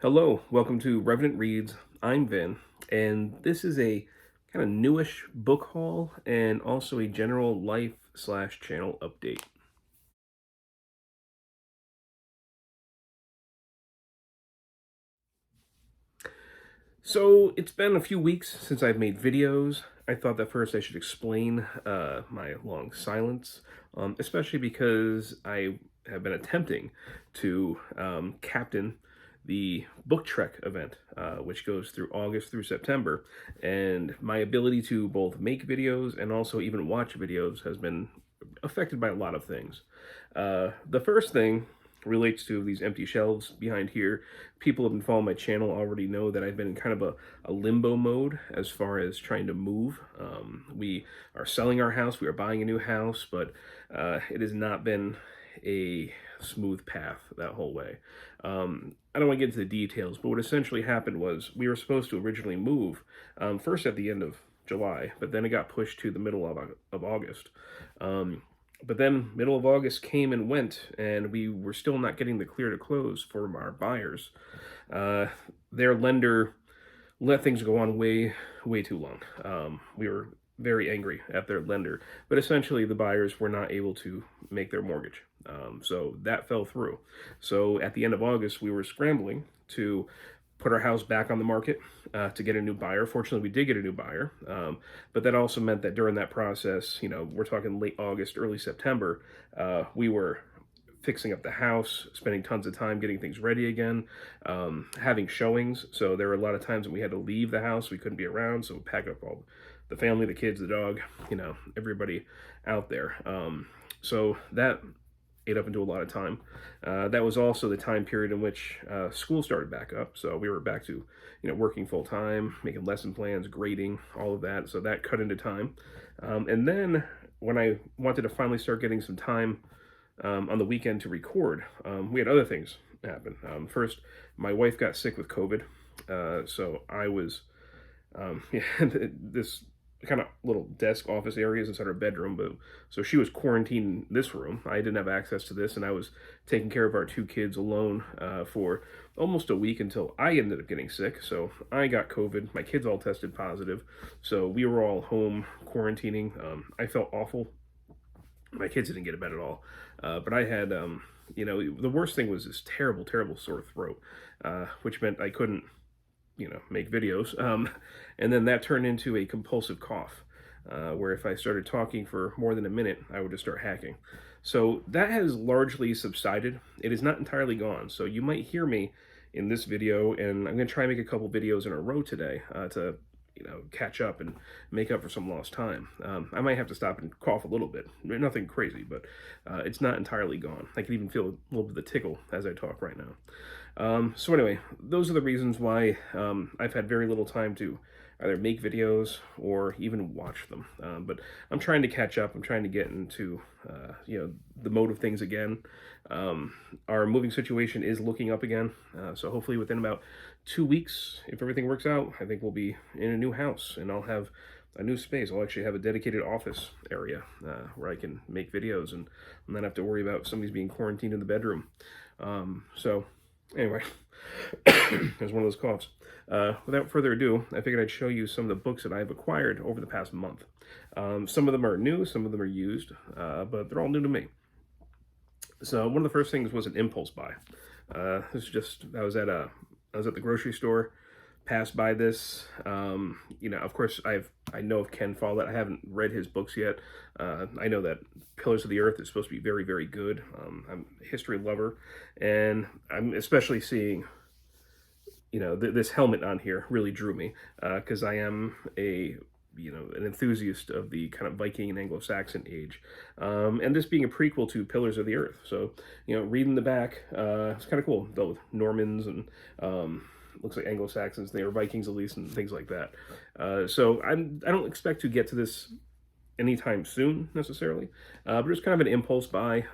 Hello, welcome to Revenant Reads. I'm Vin, and this is a kind of newish book haul and also a general life/channel update. So it's been a few weeks since I've made videos. I thought that first I should explain my long silence, especially because I have been attempting to captain the Book Trek event, which goes through August through September, and my ability to both make videos and also even watch videos has been affected by a lot of things. The first thing relates to these empty shelves behind here. People have been following my channel already know that I've been in kind of a limbo mode as far as trying to move. We are selling our house, we are buying a new house, but it has not been a smooth path that whole way. I don't want to get into the details, but what essentially happened was we were supposed to originally move first at the end of July, but then it got pushed to the middle of August. But then middle of August came and went, and we were still not getting the clear to close for our buyers. Their lender let things go on way too long. We were very angry at their lender, but essentially the buyers were not able to make their mortgage. So that fell through. So at the end of August, we were scrambling to put our house back on the market to get a new buyer. Fortunately, we did get a new buyer, but that also meant that during that process, we're talking late August, early September, we were fixing up the house, spending tons of time getting things ready again, having showings. So there were a lot of times when we had to leave the house, we couldn't be around, so we packed up all the family, the kids, the dog, everybody out there. So that ate up into a lot of time. That was also the time period in which school started back up. So we were back to, working full time, making lesson plans, grading, all of that. So that cut into time. And then when I wanted to finally start getting some time on the weekend to record, we had other things happen. First, my wife got sick with COVID. So I was, this kind of little desk office areas inside our bedroom, but so she was quarantined in this room. I didn't have access to this, and I was taking care of our two kids alone for almost a week until I ended up getting sick. So I got COVID. My kids all tested positive, so we were all home quarantining. I felt awful. My kids didn't get it bad at all, but I had the worst thing was this terrible sore throat, which meant I couldn't make videos. And then that turned into a compulsive cough, where if I started talking for more than a minute, I would just start hacking. So that has largely subsided. It is not entirely gone. So you might hear me in this video, and I'm going to try and make a couple videos in a row today to catch up and make up for some lost time. I might have to stop and cough a little bit. Nothing crazy, but it's not entirely gone. I can even feel a little bit of the tickle as I talk right now. So anyway, those are the reasons why I've had very little time to either make videos or even watch them. But I'm trying to catch up. I'm trying to get into the mode of things again. Our moving situation is looking up again. So hopefully within about 2 weeks, if everything works out, I think we'll be in a new house and I'll have a new space. I'll actually have a dedicated office area where I can make videos and not have to worry about somebody's being quarantined in the bedroom. So anyway, there's one of those coughs. Without further ado, I figured I'd show you some of the books that I've acquired over the past month. Some of them are new, some of them are used, but they're all new to me. So one of the first things was an impulse buy. I was at the grocery store, passed by this. Of course, I know of Ken Follett. I haven't read his books yet. I know that Pillars of the Earth is supposed to be very, very good. I'm a history lover, and I'm especially seeing, this helmet on here really drew me because I am an enthusiast of the kind of Viking and AngloSaxon age, and this being a prequel to Pillars of the Earth. So, reading the back, it's kind of cool. The Normans and looks like Anglo-Saxons, they were Vikings at least, and things like that. So I don't expect to get to this anytime soon necessarily, but it's kind of an impulse buy.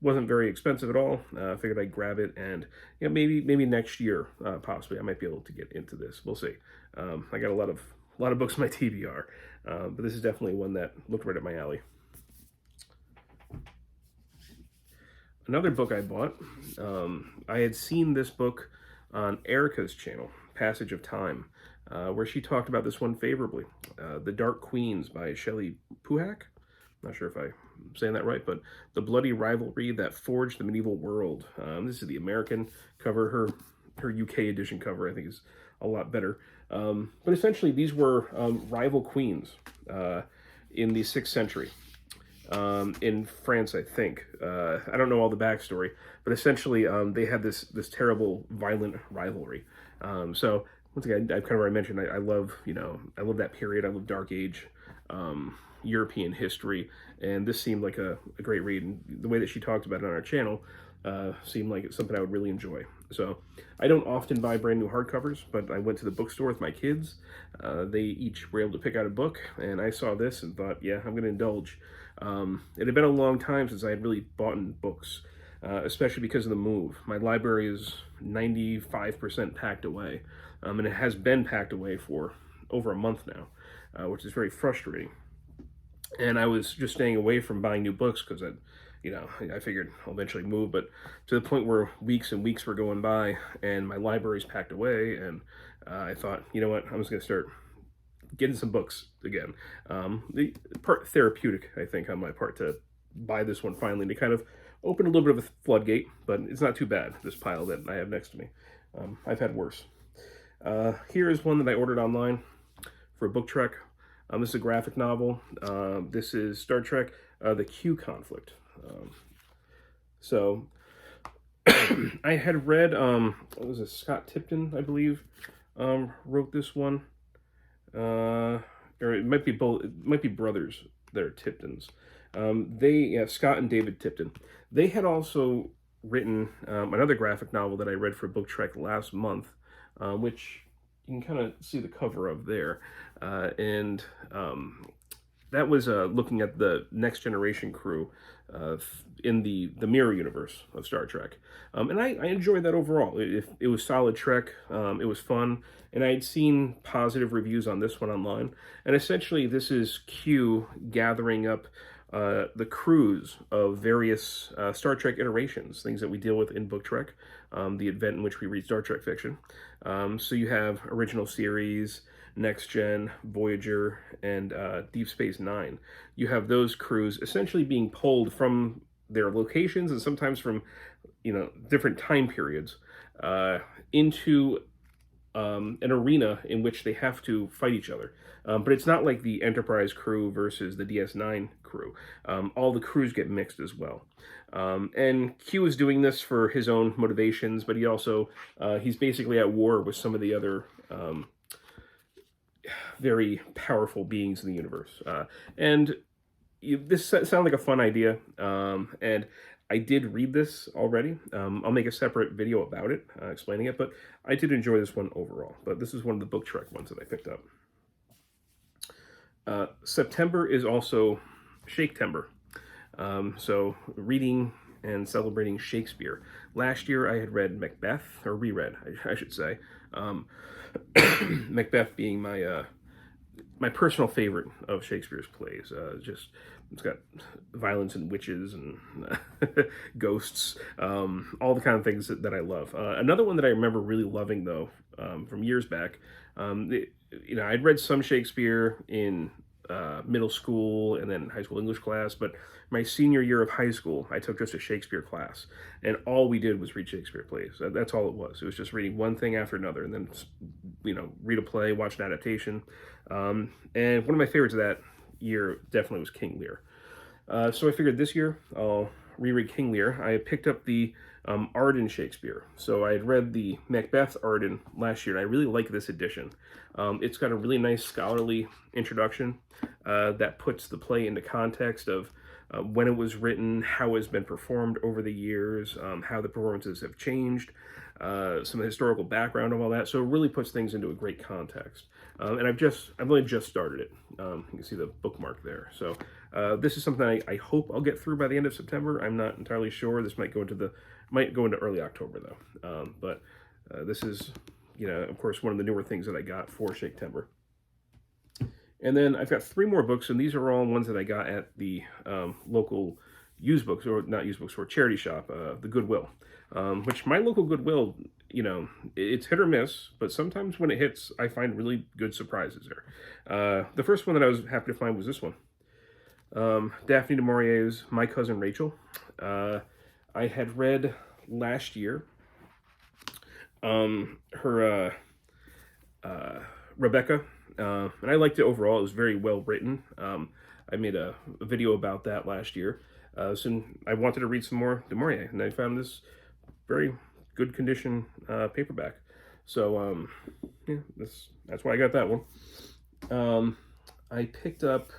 Wasn't very expensive at all. Figured I'd grab it, and maybe next year, possibly I might be able to get into this. We'll see. I got a lot of books in my TBR, but this is definitely one that looked right up my alley. Another book I bought, I had seen this book on Erica's channel, Passage of Time, where she talked about this one favorably. The Dark Queens by Shelley Puhack. Not sure if I'm saying that right, but the bloody rivalry that forged the medieval world. This is the American cover. Her UK edition cover, I think, is a lot better. But essentially, these were rival queens in the 6th century in France, I think. I don't know all the backstory, but essentially, they had this terrible, violent rivalry. So once again, I kind of already mentioned, I love, I love that period. I love Dark Age. European history, and this seemed like a great read. And the way that she talked about it on our channel seemed like it's something I would really enjoy. So I don't often buy brand new hardcovers, but I went to the bookstore with my kids. They each were able to pick out a book, and I saw this and thought, yeah, I'm going to indulge. It had been a long time since I had really bought books, especially because of the move. My library is 95% packed away, and it has been packed away for over a month now, which is very frustrating. And I was just staying away from buying new books because I figured I'll eventually move, but to the point where weeks and weeks were going by and my library's packed away, and I thought, you know what, I'm just going to start getting some books again. The part therapeutic, I think, on my part to buy this one finally, to kind of open a little bit of a floodgate, but it's not too bad, this pile that I have next to me. I've had worse. Here is one that I ordered online for Book Trek. This is a graphic novel. This is Star Trek, The Q Conflict. So I had read, what was it, Scott Tipton, I believe, wrote this one. Or it might be both, it might be brothers that are Tiptons. Scott and David Tipton. They had also written another graphic novel that I read for Book Trek last month, which you can kind of see the cover of there. And that was looking at the next generation crew in the mirror universe of Star Trek. And I enjoyed that overall. It was solid Trek. It was fun. And I had seen positive reviews on this one online. And essentially, this is Q gathering up the crews of various Star Trek iterations, things that we deal with in Book Trek, the event in which we read Star Trek fiction. So you have original series, Next Gen, Voyager, and Deep Space Nine. You have those crews essentially being pulled from their locations and sometimes from, different time periods into an arena in which they have to fight each other. But it's not like the Enterprise crew versus the DS9 crew. All the crews get mixed as well. And Q is doing this for his own motivations, but he's basically at war with some of the other very powerful beings in the universe. This sounded like a fun idea, and I did read this already. I'll make a separate video about it, explaining it, but I did enjoy this one overall. But this is one of the Book Trek ones that I picked up. September is also Shaktember. So reading and celebrating Shakespeare. Last year I had read Macbeth, or reread, I should say. Macbeth being my personal favorite of Shakespeare's plays. It's got violence and witches and ghosts, all the kind of things that I love. Another one that I remember really loving, though, from years back, I'd read some Shakespeare in middle school and then high school English class, but my senior year of high school, I took just a Shakespeare class, and all we did was read Shakespeare plays. That's all it was. It was just reading one thing after another, and then, read a play, watch an adaptation. And one of my favorites of that year definitely was King Lear. So I figured this year I'll reread King Lear. I picked up the Arden Shakespeare. So I had read the Macbeth Arden last year, and I really like this edition. It's got a really nice scholarly introduction that puts the play into context of when it was written, how it's been performed over the years, how the performances have changed, some of the historical background of all that. So it really puts things into a great context. And I've only just started it. You can see the bookmark there. So this is something I hope I'll get through by the end of September. I'm not entirely sure. This might go into early October though. But this is, of course, one of the newer things that I got for Shaktember. And then I've got 3 more books, and these are all ones that I got at the local used books, or not used bookstore, charity shop, the Goodwill, which my local Goodwill, it's hit or miss, but sometimes when it hits, I find really good surprises there. The first one that I was happy to find was this one. Daphne du Maurier's My Cousin Rachel. I had read last year her Rebecca, and I liked it overall. It was very well written. I made a video about that last year. So I wanted to read some more du Maurier, and I found this very good condition paperback. So yeah, that's why I got that one. I picked up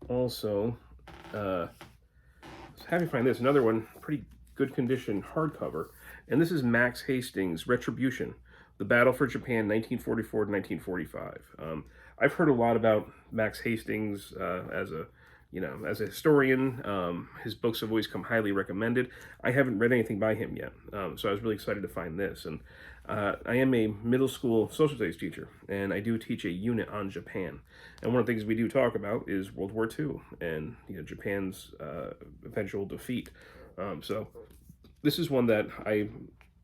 also, I was happy to find this, another one, pretty good condition hardcover, and this is Max Hastings' Retribution, The Battle for Japan, 1944 to 1945. I've heard a lot about Max Hastings as a historian. His books have always come highly recommended. I haven't read anything by him yet, so I was really excited to find this. And I am a middle school social studies teacher, and I do teach a unit on Japan. And one of the things we do talk about is World War II and Japan's eventual defeat. So this is one that I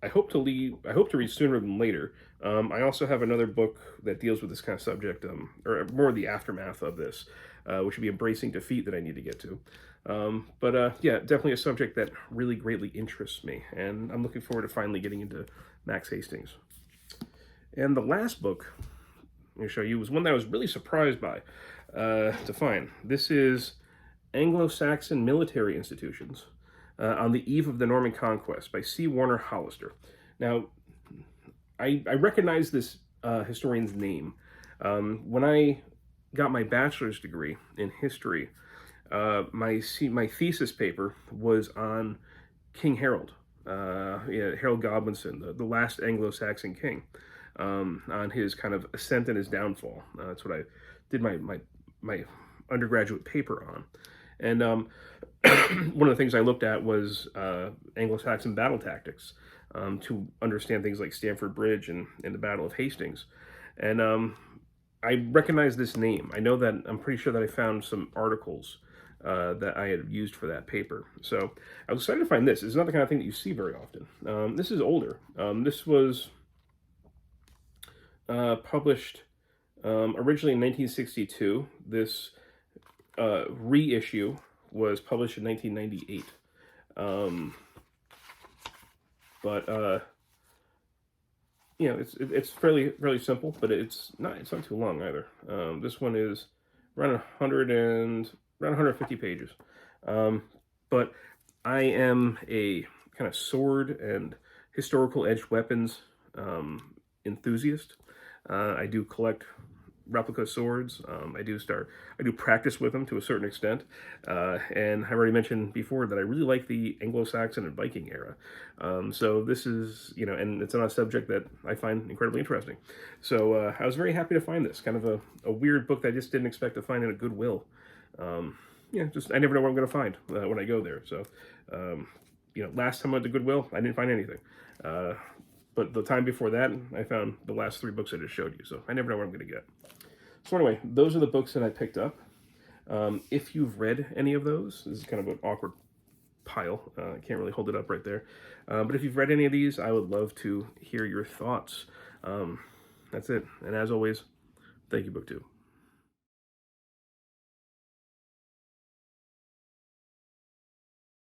hope to read sooner than later. I also have another book that deals with this kind of subject, or more the aftermath of this, which would be Embracing Defeat, that I need to get to. Yeah, definitely a subject that really greatly interests me, and I'm looking forward to finally getting into Max Hastings. And the last book I'm going to show you was one that I was really surprised by to find. This is Anglo-Saxon Military Institutions on the Eve of the Norman Conquest by C. Warner Hollister. Now, I recognize this historian's name. When I got my bachelor's degree in history, my thesis paper was on King Harold, Harold Godwinson, the last Anglo-Saxon king, on his kind of ascent and his downfall. That's what I did my undergraduate paper on. And one of the things I looked at was Anglo-Saxon battle tactics to understand things like Stamford Bridge and the Battle of Hastings. And I recognize this name. I know that, I'm pretty sure that I found some articles that I had used for that paper. So I was excited to find this. It's not the kind of thing that you see very often. This is older. This was published originally in 1962. This reissue was published in 1998. It's fairly simple, but it's not too long either. This one is around 150 pages. But I am a kind of sword and historical edged weapons enthusiast. I do collect replica swords. I do practice with them to a certain extent. And I've already mentioned before that I really like the Anglo-Saxon and Viking era. So this is, and it's on a subject that I find incredibly interesting. So I was very happy to find this, kind of a weird book that I just didn't expect to find in a Goodwill. I never know what I'm going to find when I go there. So, last time I went to Goodwill, I didn't find anything. But the time before that, I found the last 3 books I just showed you. So I never know what I'm going to get. So anyway, those are the books that I picked up. If you've read any of those, this is kind of an awkward pile. I can't really hold it up right there. But if you've read any of these, I would love to hear your thoughts. That's it. And as always, thank you, BookTube.